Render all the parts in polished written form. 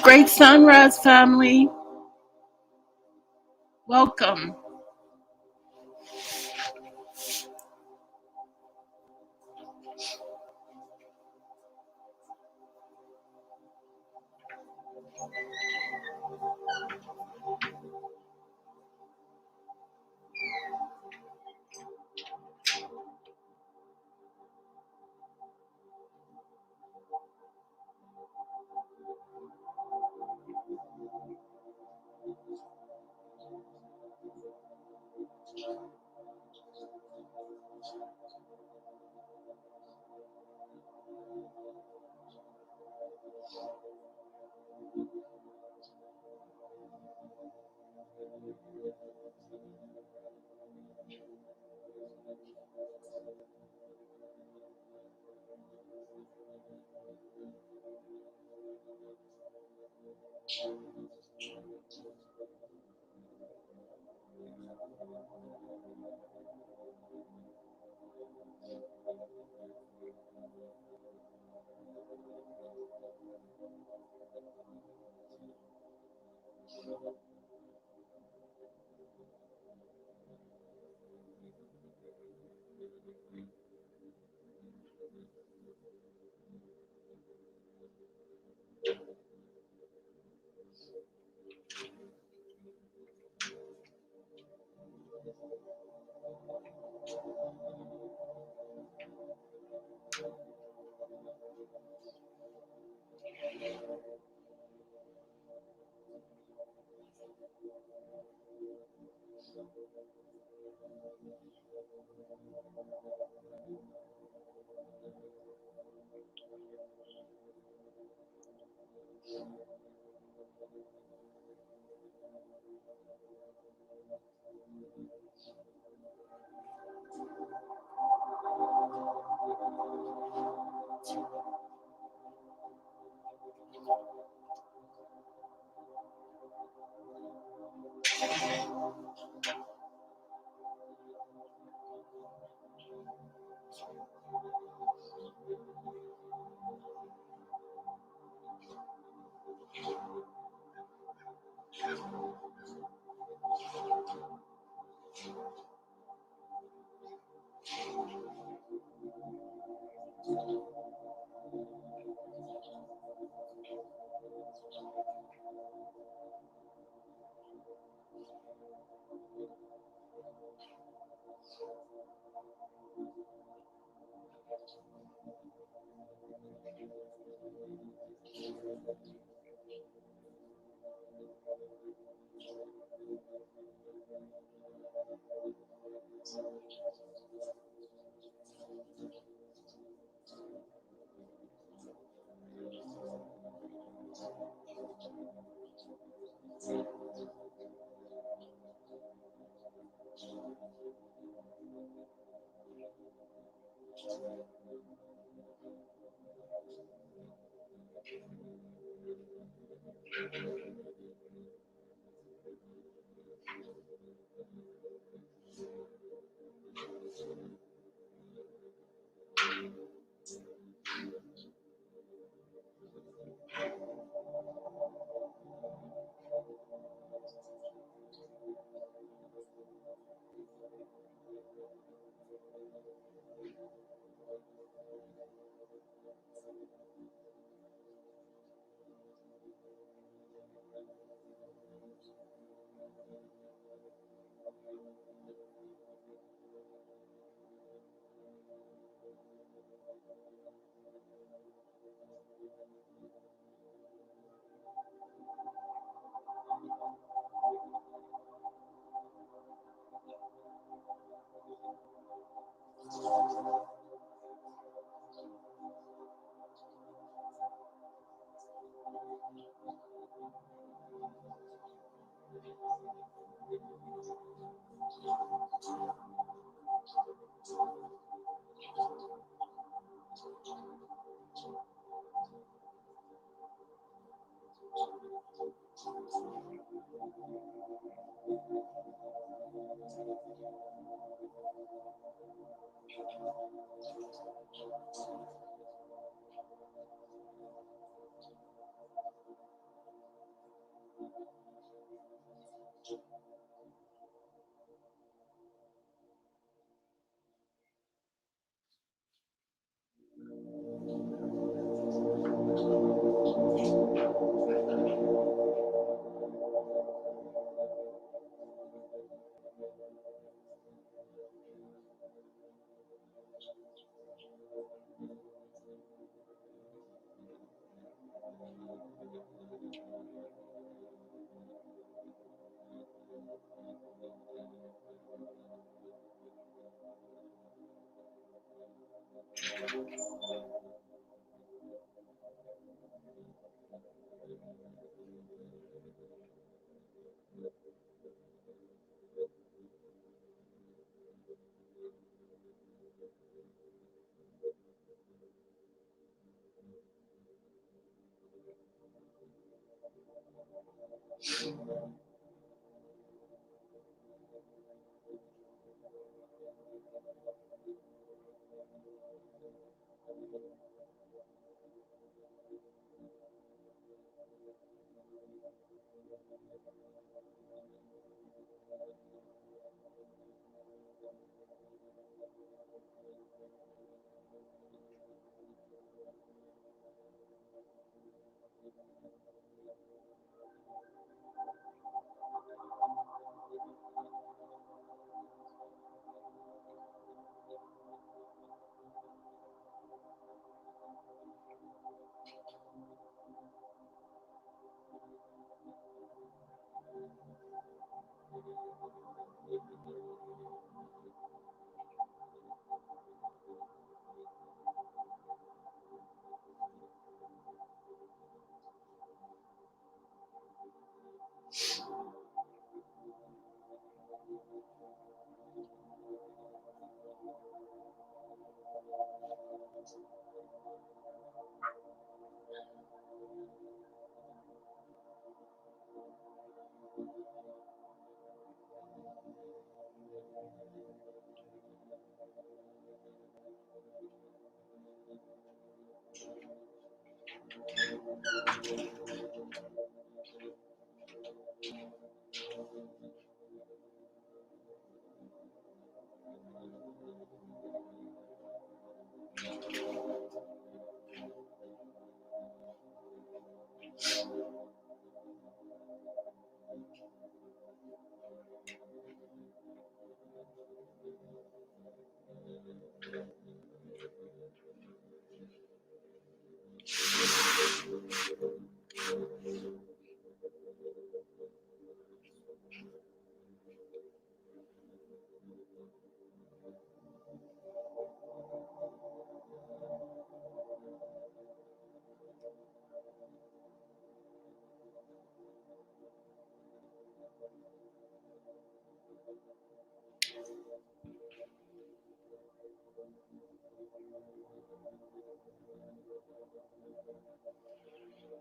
Great sunrise, family. Welcome.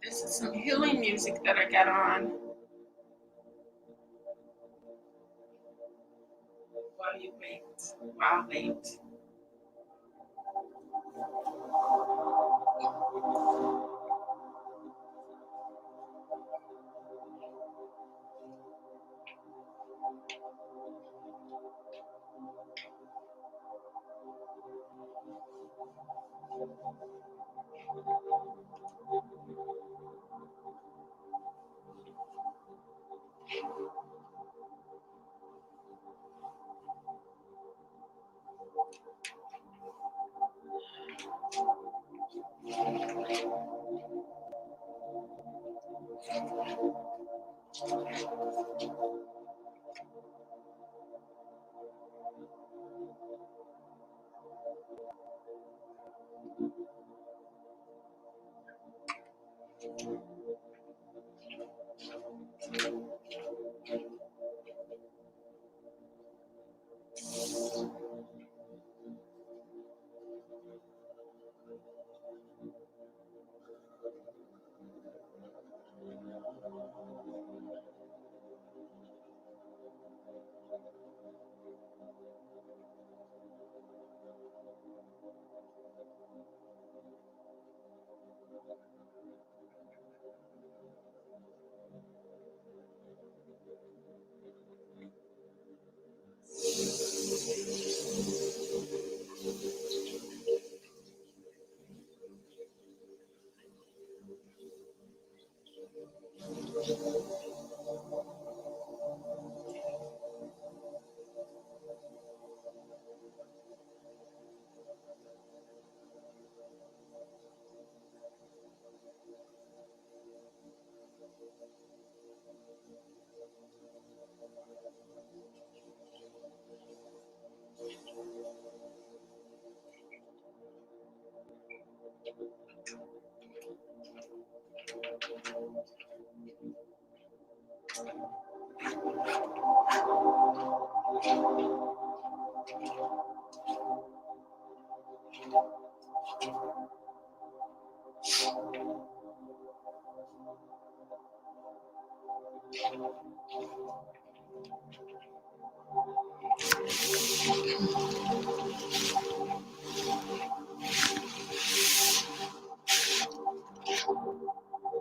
This is some healing music that I got on while you wait. While wait.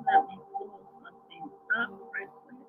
Let me pull something up right quick.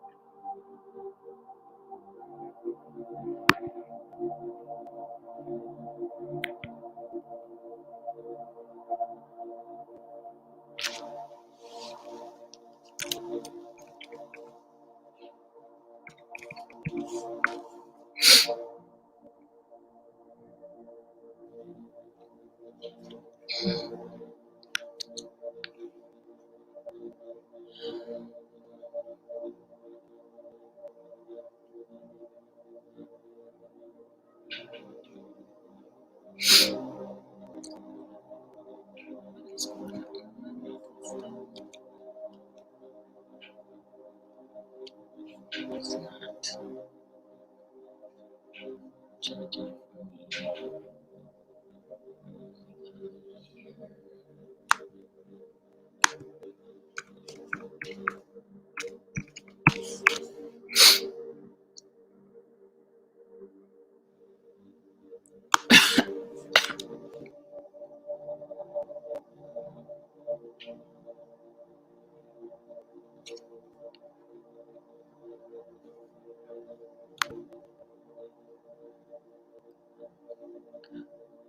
It's not charging for me.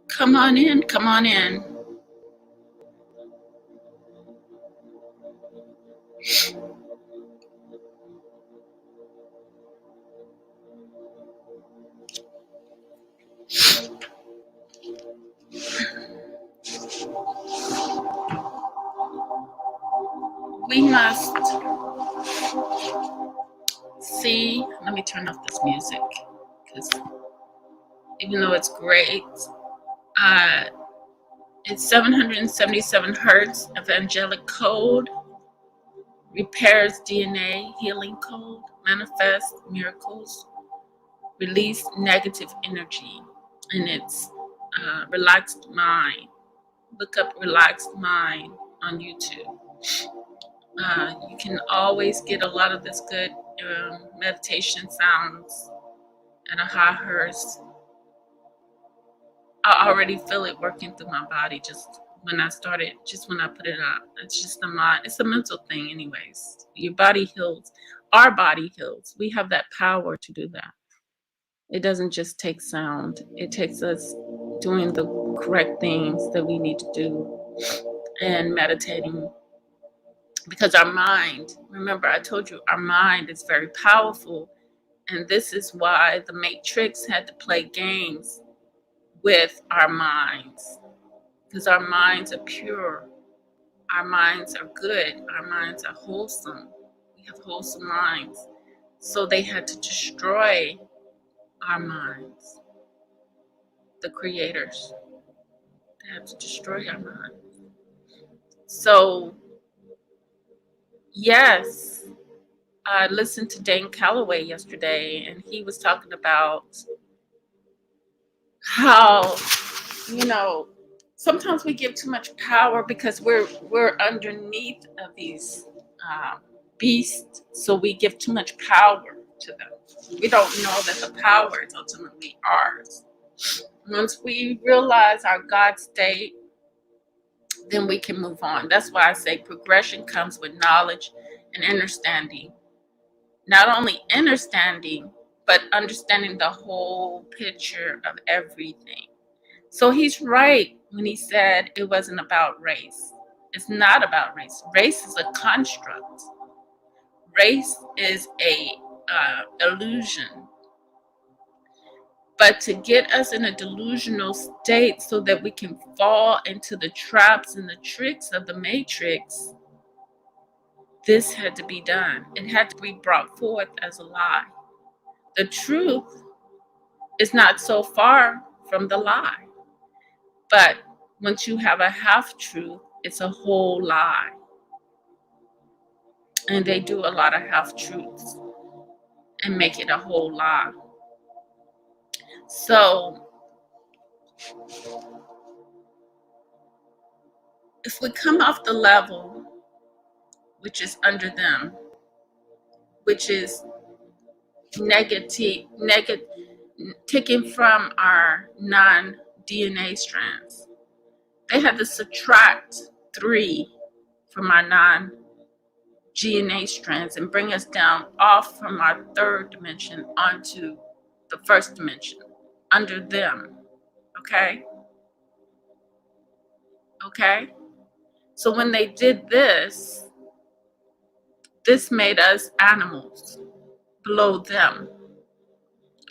Come on in, come on in. We must see. Let me turn off this music because even though it's great, uh, it's 777 hertz evangelic code, repairs DNA, healing code, manifest miracles, release negative energy, and it's relaxed mind. Look up relaxed mind on YouTube. You can always get a lot of this good meditation sounds at a high hertz. I already feel it working through my body just when I put it up. It's just the mind. It's a mental thing anyways. Your body heals. Our body heals. We have that power to do that. It doesn't just take sound. It takes us doing the correct things that we need to do and meditating. Because our mind, remember I told you, our mind is very powerful. And this is why the Matrix had to play games with our minds. Because our minds are pure. Our minds are good. Our minds are wholesome. We have wholesome minds. So they had to destroy our minds. The creators. They had to destroy our minds. So, yes, I listened to Calloway yesterday, and he was talking about how, sometimes we give too much power because we're underneath of these beasts, so we give too much power to them. We don't know that the power is ultimately ours. Once we realize our God state, then we can move on. That's why I say progression comes with knowledge and understanding. Not only understanding, but understanding the whole picture of everything. So he's right when he said it wasn't about race. It's not about race. Race is a construct. Race is a illusion. But to get us in a delusional state so that we can fall into the traps and the tricks of the matrix, this had to be done. It had to be brought forth as a lie. The truth is not so far from the lie. But once you have a half truth, it's a whole lie. And they do a lot of half truths and make it a whole lie. So if we come off the level, which is under them, which is negative, taken from our non-DNA strands, they had to subtract 3 from our non-DNA strands and bring us down off from our 3rd dimension onto the 1st dimension, under them. Okay? Okay? So when they did this, this made us animals below them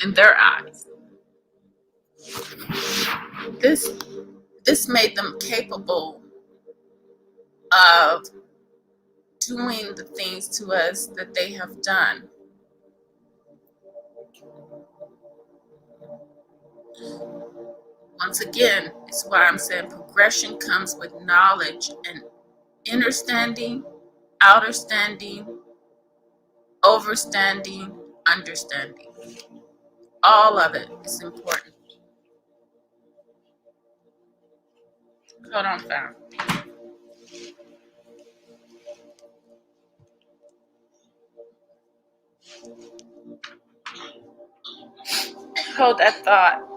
in their eyes. This made them capable of doing the things to us that they have done. Once again, it's why I'm saying progression comes with knowledge and innerstanding, outerstanding, overstanding, understanding. All of it is important. Hold on, fam. Hold that thought.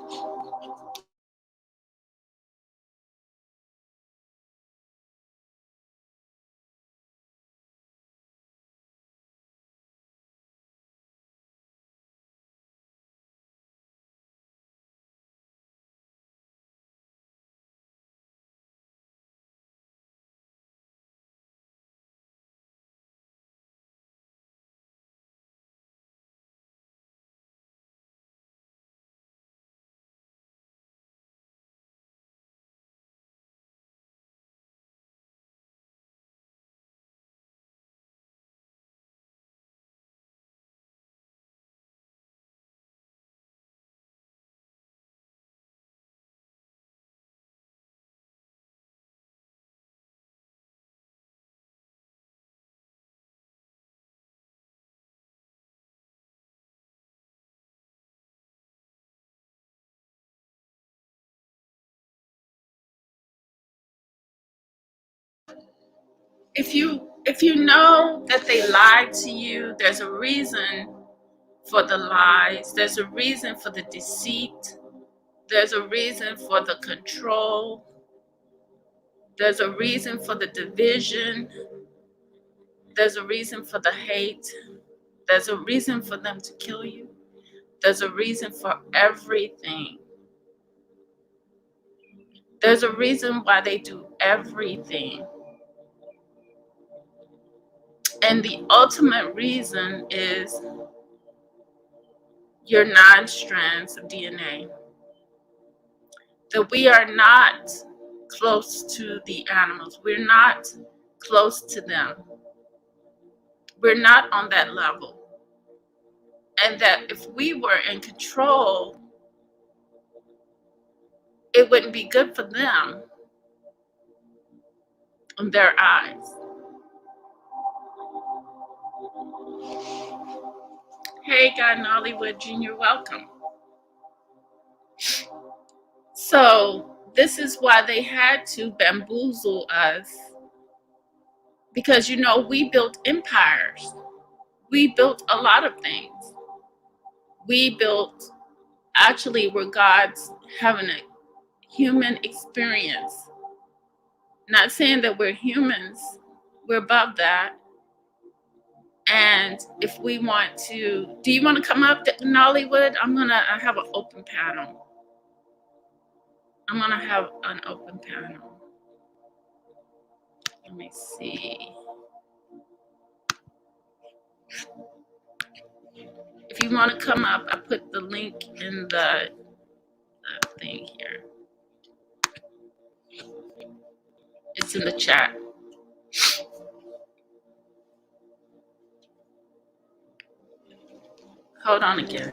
If you know that they lied to you, there's a reason for the lies. There's a reason for the deceit. There's a reason for the control. There's a reason for the division. There's a reason for the hate. There's a reason for them to kill you. There's a reason for everything. There's a reason why they do everything. And the ultimate reason is your 9 strands of DNA. That we are not close to the animals. We're not close to them. We're not on that level. And that if we were in control, it wouldn't be good for them in their eyes. Hey, Guy Nollywood Jr., welcome. So this is why they had to bamboozle us. Because, we built empires. We built a lot of things. We built, actually, we're God's having a human experience. Not saying that we're humans, we're above that. And if we want to, do you want to come up to Nollywood? I have an open panel. I'm gonna have an open panel. Let me see. If you want to come up, I put the link in the thing here. It's in the chat. Hold on again.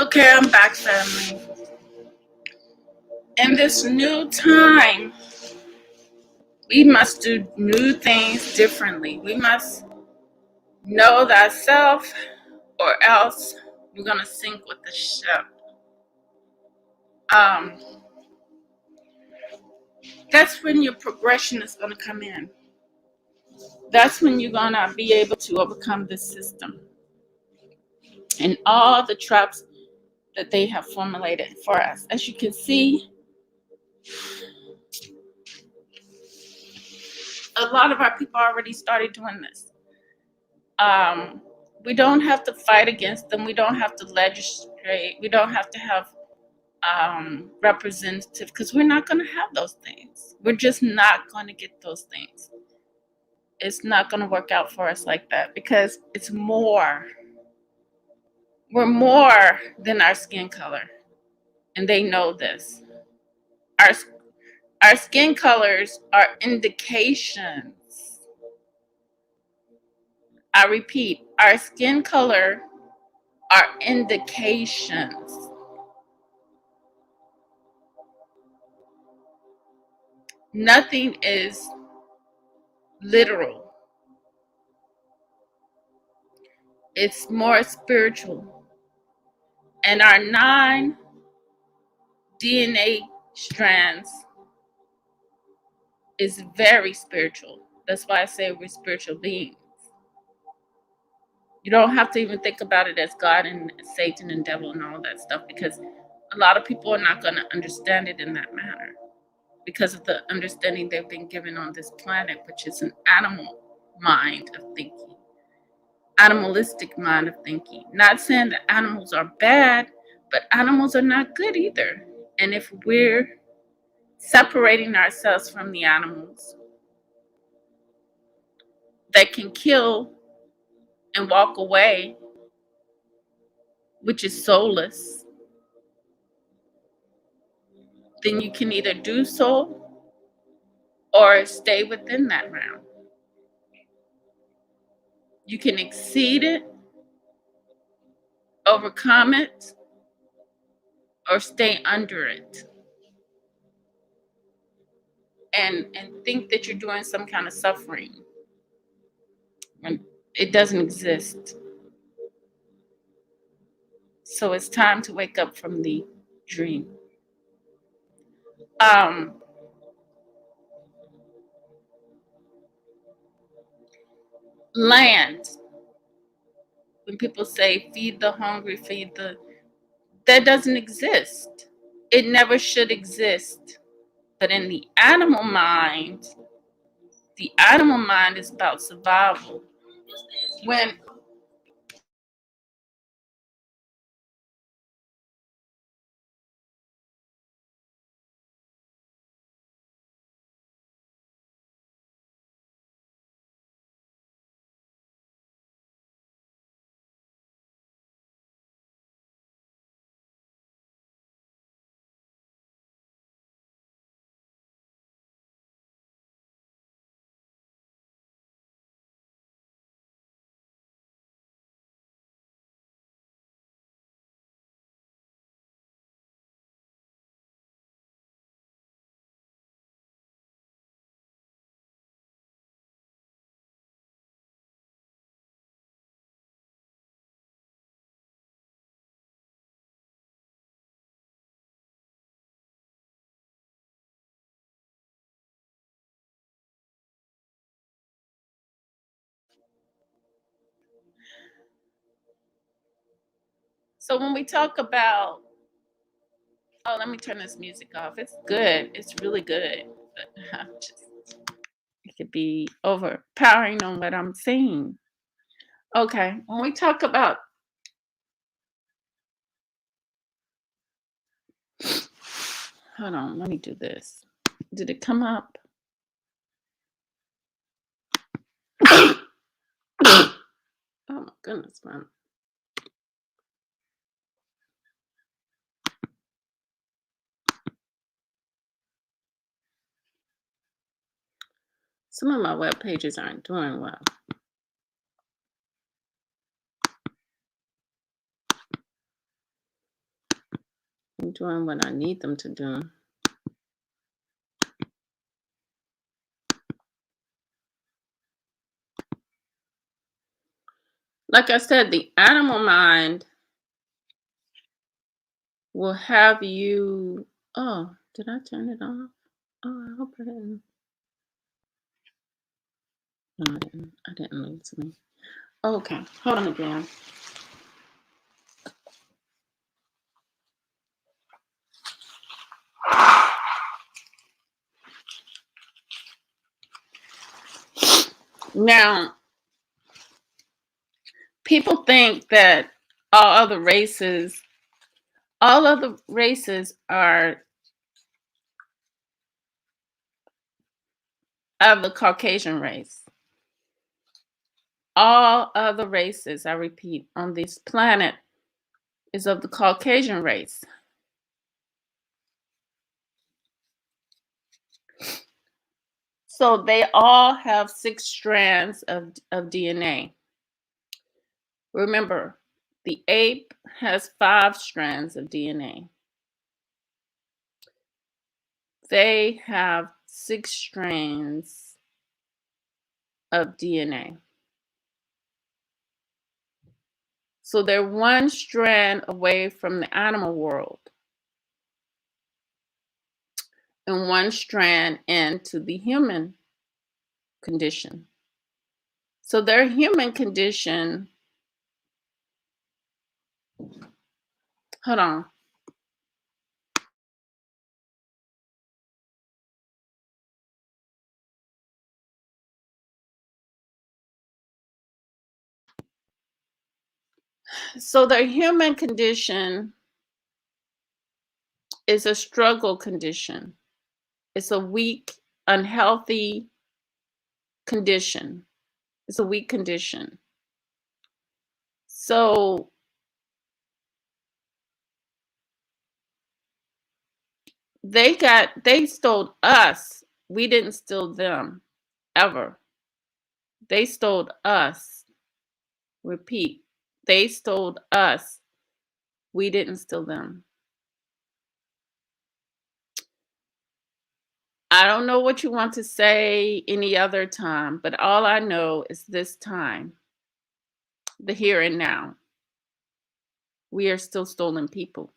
Okay, I'm back, family. In this new time, we must do new things differently. We must know thyself, or else we're gonna sink with the ship. That's when your progression is gonna come in. That's when you're gonna be able to overcome this system and all the traps that they have formulated for us. As you can see, a lot of our people already started doing this. We don't have to fight against them. We don't have to legislate. We don't have to have representative, because we're not going to have those things. We're just not going to get those things. It's not going to work out for us like that, because it's more. We're more than our skin color, and they know this. Our skin colors are indications. I repeat, our skin color are indications. Nothing is literal. It's more spiritual. And our 9 DNA strands is very spiritual. That's why I say we're spiritual beings. You don't have to even think about it as God and Satan and devil and all that stuff, because a lot of people are not going to understand it in that manner because of the understanding they've been given on this planet, which is an animal mind of thinking, animalistic mind of thinking. Not saying that animals are bad, but animals are not good either. And if we're separating ourselves from the animals that can kill and walk away, which is soulless, then you can either do so or stay within that realm. You can exceed it, overcome it, or stay under it and think that you're doing some kind of suffering when it doesn't exist. So it's time to wake up from the dream. Land. When people say feed the hungry, that doesn't exist. It never should exist. But in the animal mind is about survival. When when we talk about, oh, let me turn this music off. It's good. It's really good. But it could be overpowering on what I'm saying. Okay, when we talk about, hold on, let me do this. Did it come up? Oh my goodness, man. Some of my web pages aren't doing well. doing what I need them to do. Like I said, the animal mind will have you. Oh, did I turn it off? Oh, I hope I didn't. No, I didn't. I didn't lose me. Okay, hold on again. Now, people think that all other races are of the Caucasian race. All other races, I repeat, on this planet is of the Caucasian race. So they all have 6 strands of DNA. Remember, the ape has 5 strands of DNA. They have 6 strands of DNA. So they're 1 strand away from the animal world and 1 strand into the human condition. So their human condition, hold on. So their human condition is a struggle condition. It's a weak, unhealthy condition. It's a weak condition. So they stole us. We didn't steal them ever. They stole us. Repeat. They stole us. We didn't steal them. I don't know what you want to say any other time, but all I know is this time, the here and now. We are still stolen people.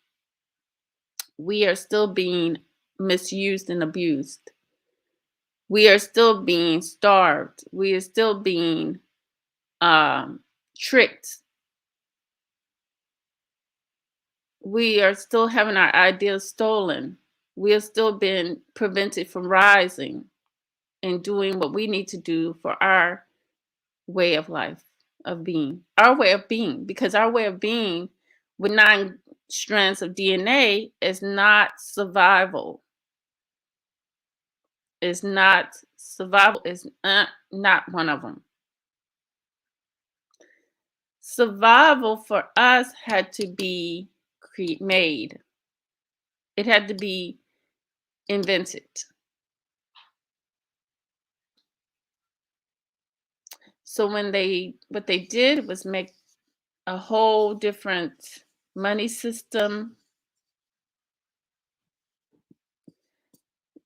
We are still being misused and abused. We are still being starved. We are still being tricked. We are still having our ideas stolen. We are still being prevented from rising and doing what we need to do for our way of life, of being, our way of being, because our way of being with 9 strands of DNA is not survival. Is not survival, is not one of them. Survival for us had to be made. It had to be invented. So what they did was make a whole different money system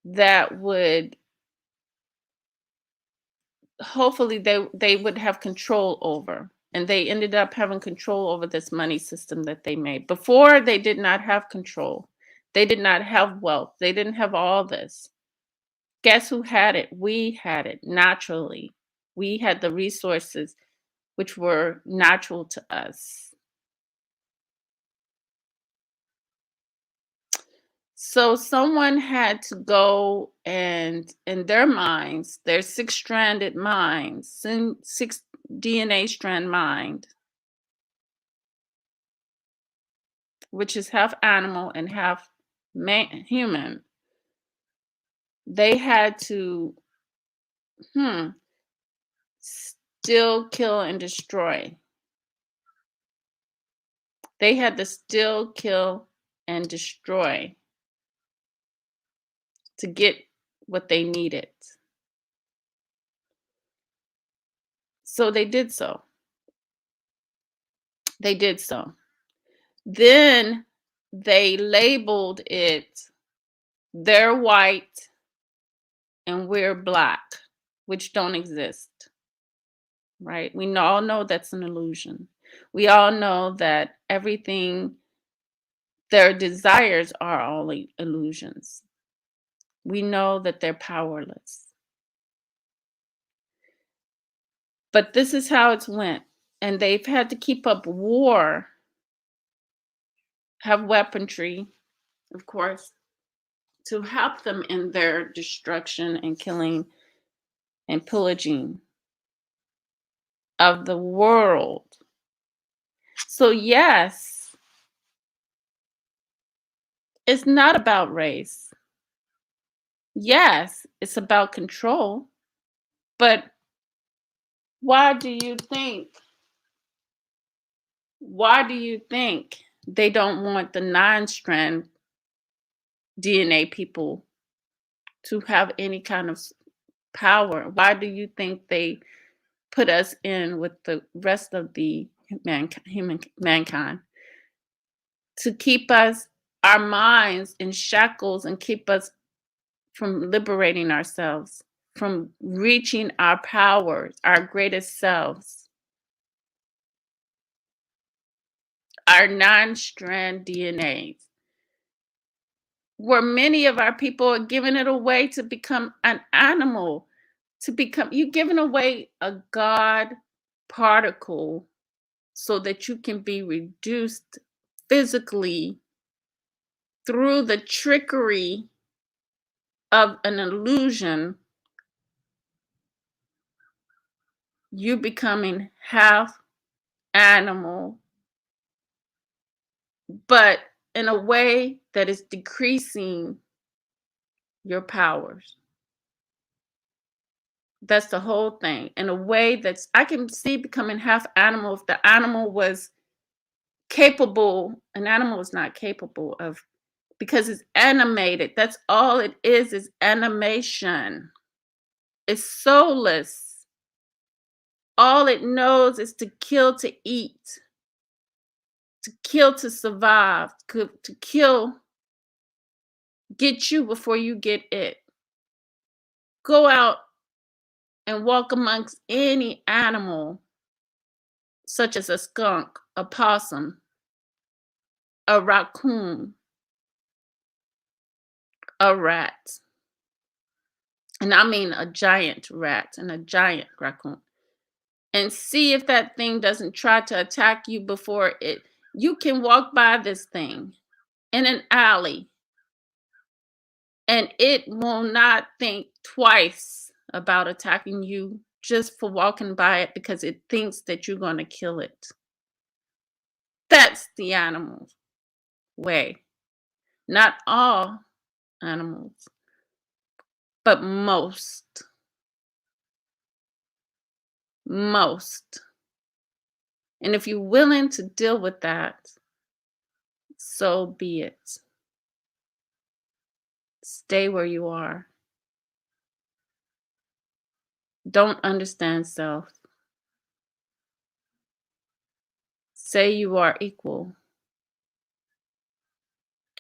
that would hopefully they would have control over. And they ended up having control over this money system that they made. Before, they did not have control. They did not have wealth. They didn't have all this. Guess who had it? We had it naturally. We had the resources which were natural to us. So someone had to go and in their minds, their 6-stranded minds, 6 DNA strand mind, which is half animal and half human, they had to still kill and destroy. They had to still kill and destroy to get what they needed. So they did so. They did so. Then they labeled it, they're white and we're black, which don't exist, right? We all know that's an illusion. We all know that everything, their desires are all illusions. We know that they're powerless. But this is how it's went. And they've had to keep up war, have weaponry, of course, to help them in their destruction and killing and pillaging of the world. So, yes, it's not about race. Yes, it's about control. But why do you think they don't want the non-strand DNA people to have any kind of power? Why do you think they put us in with the rest of the mankind to keep us, our minds in shackles, and keep us from liberating ourselves, from reaching our powers, our greatest selves, our non-strand DNAs, where many of our people are giving it away to become an animal, you're giving away a God particle so that you can be reduced physically through the trickery of an illusion. You becoming half animal, but in a way that is decreasing your powers. That's the whole thing. In a way that's, I can see becoming half animal if the animal was capable. An animal is not capable of, because it's animated. That's all it is animation. It's soulless. All it knows is to kill to eat, to kill to survive, to kill, get you before you get it. Go out and walk amongst any animal, such as a skunk, a possum, a raccoon, a rat. And I mean a giant rat and a giant raccoon. And see if that thing doesn't try to attack you before it. You can walk by this thing in an alley and it will not think twice about attacking you just for walking by it because it thinks that you're going to kill it. That's the animal way. Not all animals, but most. Most. And if you're willing to deal with that, so be it. Stay where you are. Don't understand self. Say you are equal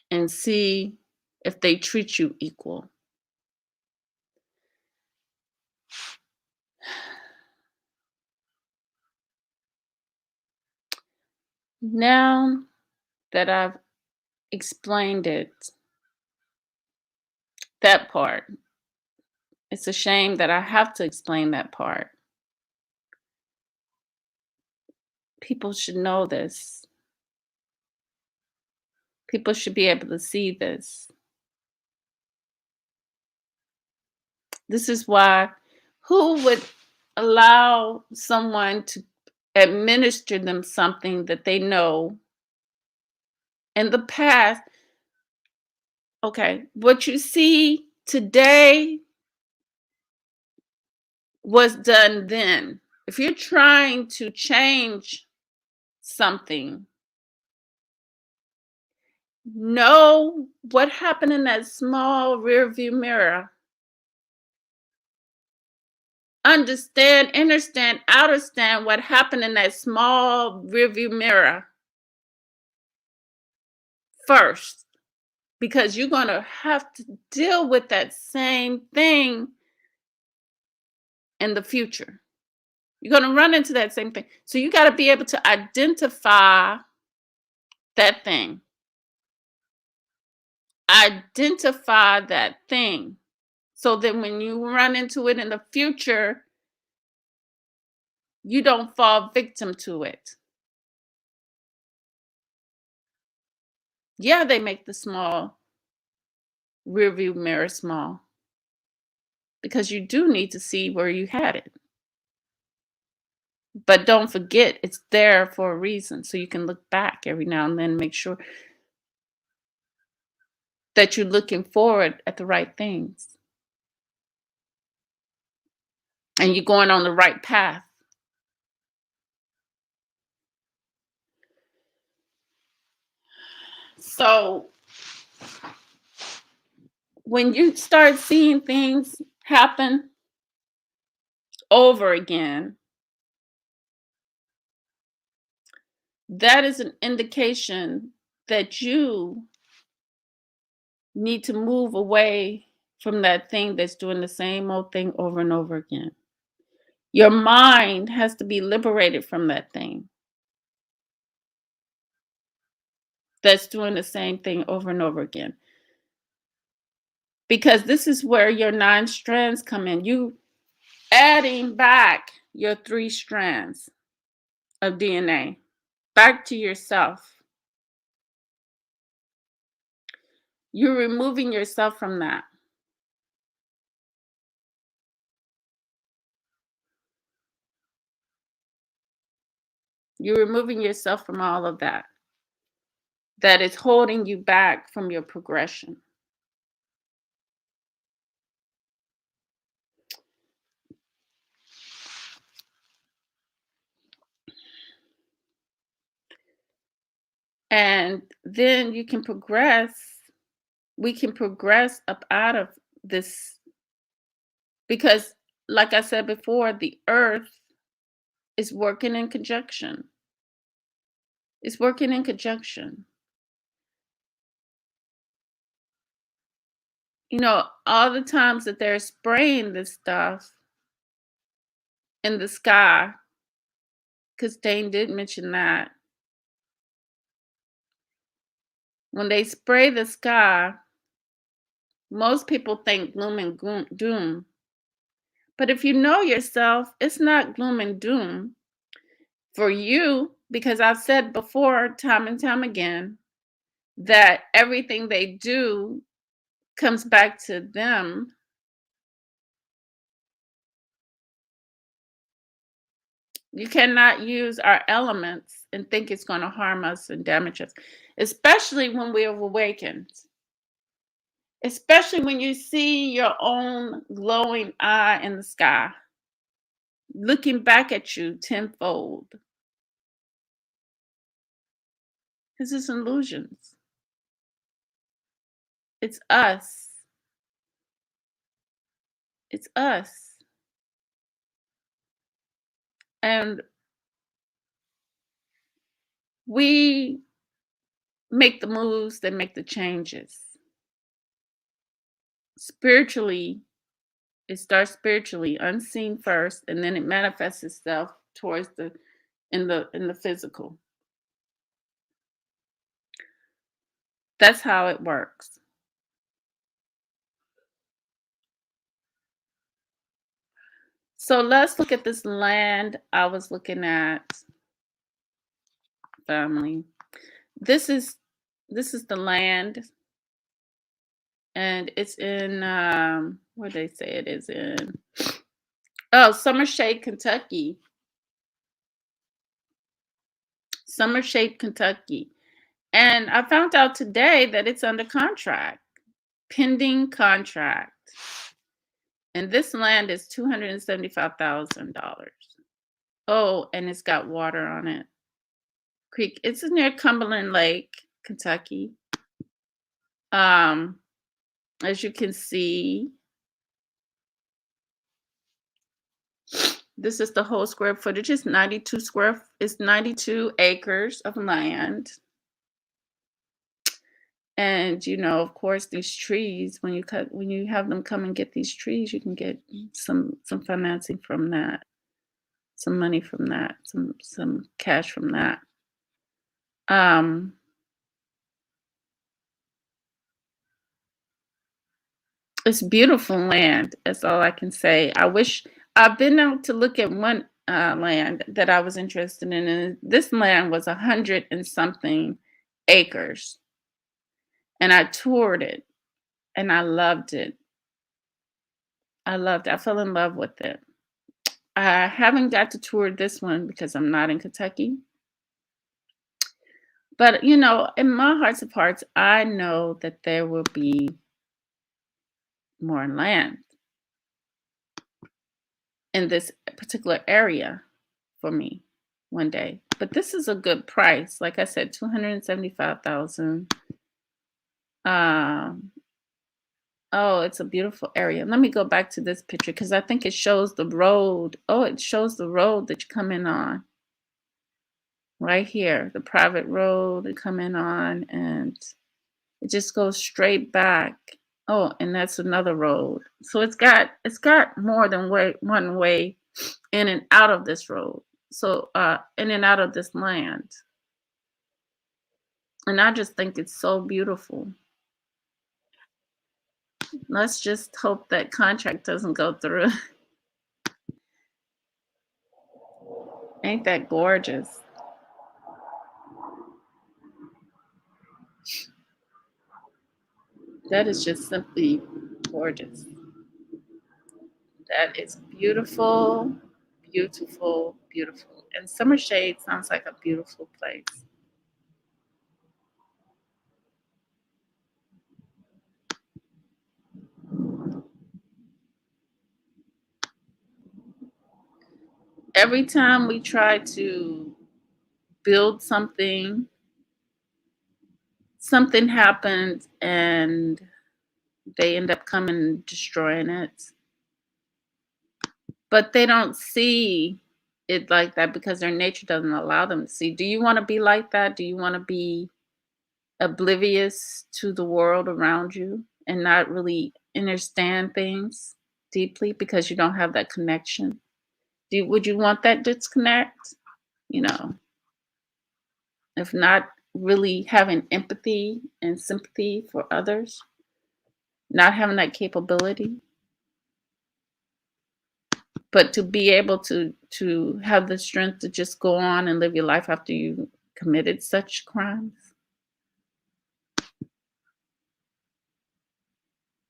and see if they treat you equal. Now that I've explained it, that part, it's a shame that I have to explain that part. People should know this. People should be able to see this. This is why, who would allow someone to administer them something that they know in the past? Okay, what you see today was done then. If you're trying to change something, know what happened in that small rear view mirror. Understand, understand what happened in that small rear view mirror first, because you're going to have to deal with that same thing in the future. You're going to run into that same thing. So you got to be able to identify that thing. Identify that thing. So that when you run into it in the future, you don't fall victim to it. Yeah, they make the small rear view mirror small, because you do need to see where you had it. But don't forget, it's there for a reason. So you can look back every now and then, make sure that you're looking forward at the right things. And you're going on the right path. So when you start seeing things happen over again, that is an indication that you need to move away from that thing that's doing the same old thing over and over again. Your mind has to be liberated from that thing that's doing the same thing over and over again. Because this is where your 9 strands come in. You adding back your 3 strands of DNA back to yourself. You're removing yourself from that. You're removing yourself from all of that. That is holding you back from your progression. And then you can progress. We can progress up out of this, because, like I said before, the earth is working in conjunction. It's working in conjunction. You know, all the times that they're spraying this stuff in the sky, because Dane did mention that. When they spray the sky, most people think gloom and doom. But if you know yourself, it's not gloom and doom for you, because I've said before, time and time again, that everything they do comes back to them. You cannot use our elements and think it's going to harm us and damage us, especially when we have awakened. Especially when you see your own glowing eye in the sky, looking back at you tenfold. This is illusions. It's us. It's us. And we make the moves that make the changes. Spiritually, it starts spiritually, unseen first, and then it manifests itself towards in the physical. That's how it works. So let's look at this land I was looking at, family. This is the land, and it's in where they say it is in. Oh, Summershade, Kentucky. Summershade, Kentucky. And I found out today that it's under contract, pending contract. And this land is $275,000. Oh, and it's got water on it. Creek. It's near Cumberland Lake, Kentucky. As you can see, this is the whole square footage. It's 92 acres of land. And of course, these trees, when you have them come and get these trees, you can get some financing from that, some money from that, some cash from that. Um, it's beautiful land. That's all I can say. I wish I've been out to look at one land that I was interested in, and this land was 100 and something acres, and I toured it, and I loved it. I loved it. I fell in love with it. I haven't got to tour this one because I'm not in Kentucky. But, in my hearts of hearts, I know that there will be more land in this particular area for me one day. But this is a good price. Like I said, 275,000. Um, oh, it's a beautiful area. Let me go back to this picture because I think it shows the road. Oh, it shows the road that you come in on. Right here, the private road to come in on, and it just goes straight back. Oh, and that's another road. So it's got more than one way in and out of this road. So in and out of this land. And I just think it's so beautiful. Let's just hope that contract doesn't go through. Ain't that gorgeous? That is just simply gorgeous. That is beautiful, beautiful, beautiful. And Summer Shade sounds like a beautiful place. Every time we try to build something, something happens and they end up coming and destroying it. But they don't see it like that because their nature doesn't allow them to see. Do you want to be like that? Do you want to be oblivious to the world around you and not really understand things deeply because you don't have that connection? Would you want that disconnect? You know, if not really having empathy and sympathy for others, not having that capability, but to be able to have the strength to just go on and live your life after you committed such crimes.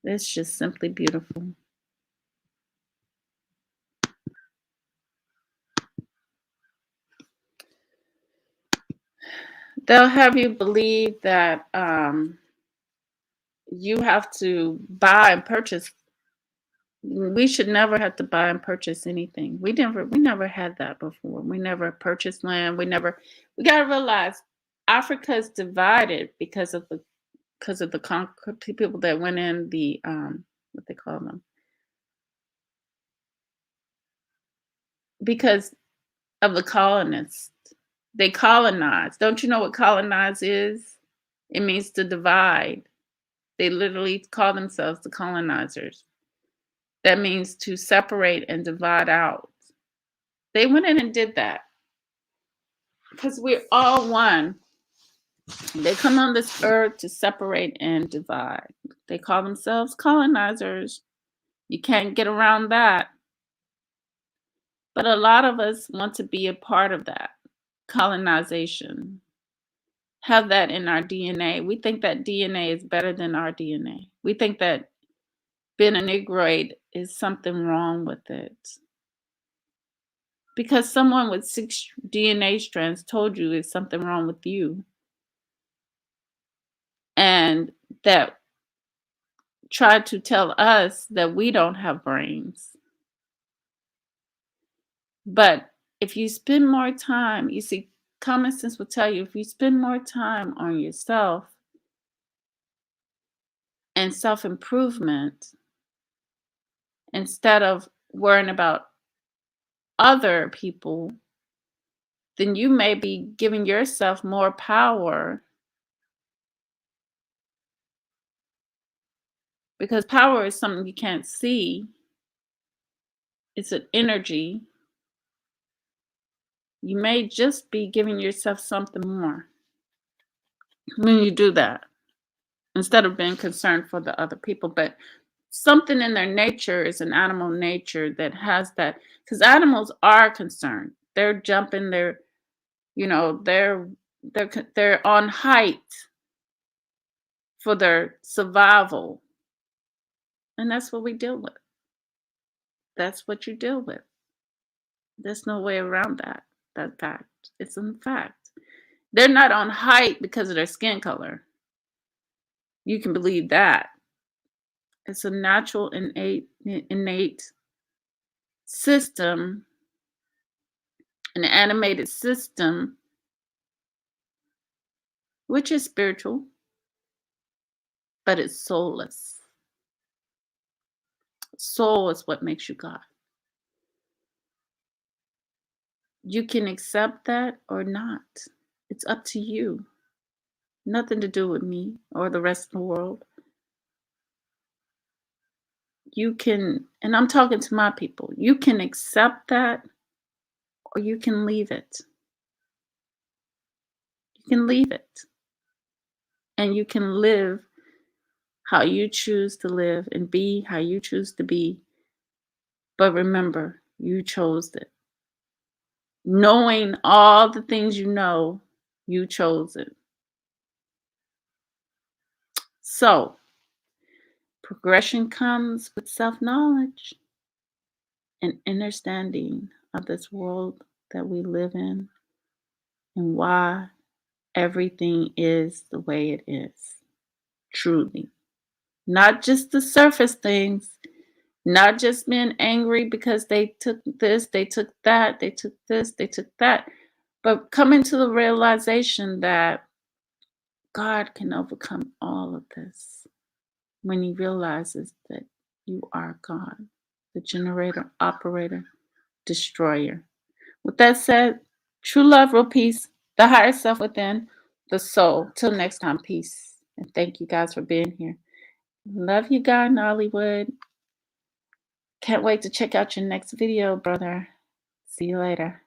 It's just simply beautiful. They'll have you believe that you have to buy and purchase. We should never have to buy and purchase anything. We never had that before. We never purchased land. We gotta realize Africa is divided because of the people that went in the what they call them, because of the colonists. They colonized. Don't you know what colonize is? It means to divide. They literally call themselves the colonizers. That means to separate and divide out. They went in and did that because we're all one. They come on this earth to separate and divide. They call themselves colonizers. You can't get around that. But a lot of us want to be a part of that colonization, have that in our DNA. We think that DNA is better than our DNA. We think that being a Negroid is something wrong with it. Because someone with 6 DNA strands told you there's something wrong with you. And that tried to tell us that we don't have brains. But if you spend more time, you see, common sense will tell you if you spend more time on yourself and self improvement instead of worrying about other people, then you may be giving yourself more power Because power is something you can't see. It's an energy. You may just be giving yourself something more when you do that, instead of being concerned for the other people. But something in their nature is an animal nature that has that, because animals are concerned. They're jumping, they're on height for their survival. And that's what we deal with. That's what you deal with. There's no way around that fact. It's a fact. They're not on height because of their skin color. You can believe that. It's a natural, innate system, an animated system, which is spiritual, but it's soulless. Soul is what makes you God. You can accept that or not. It's up to you. Nothing to do with me or the rest of the world. You can, and I'm talking to my people, you can accept that or you can leave it. You can leave it. And you can live how you choose to live and be how you choose to be. But remember, you chose it. Knowing all the things you chose it. So, progression comes with self-knowledge and understanding of this world that we live in and why everything is the way it is. Truly. Not just the surface things, not just being angry because they took this, they took that, they took this, they took that, but coming to the realization that God can overcome all of this when he realizes that you are God, the generator, operator, destroyer. With that said, true love, real peace, the higher self within, the soul. Till next time, peace. And thank you guys for being here. Love you, guy in Hollywood. Can't wait to check out your next video, brother. See you later.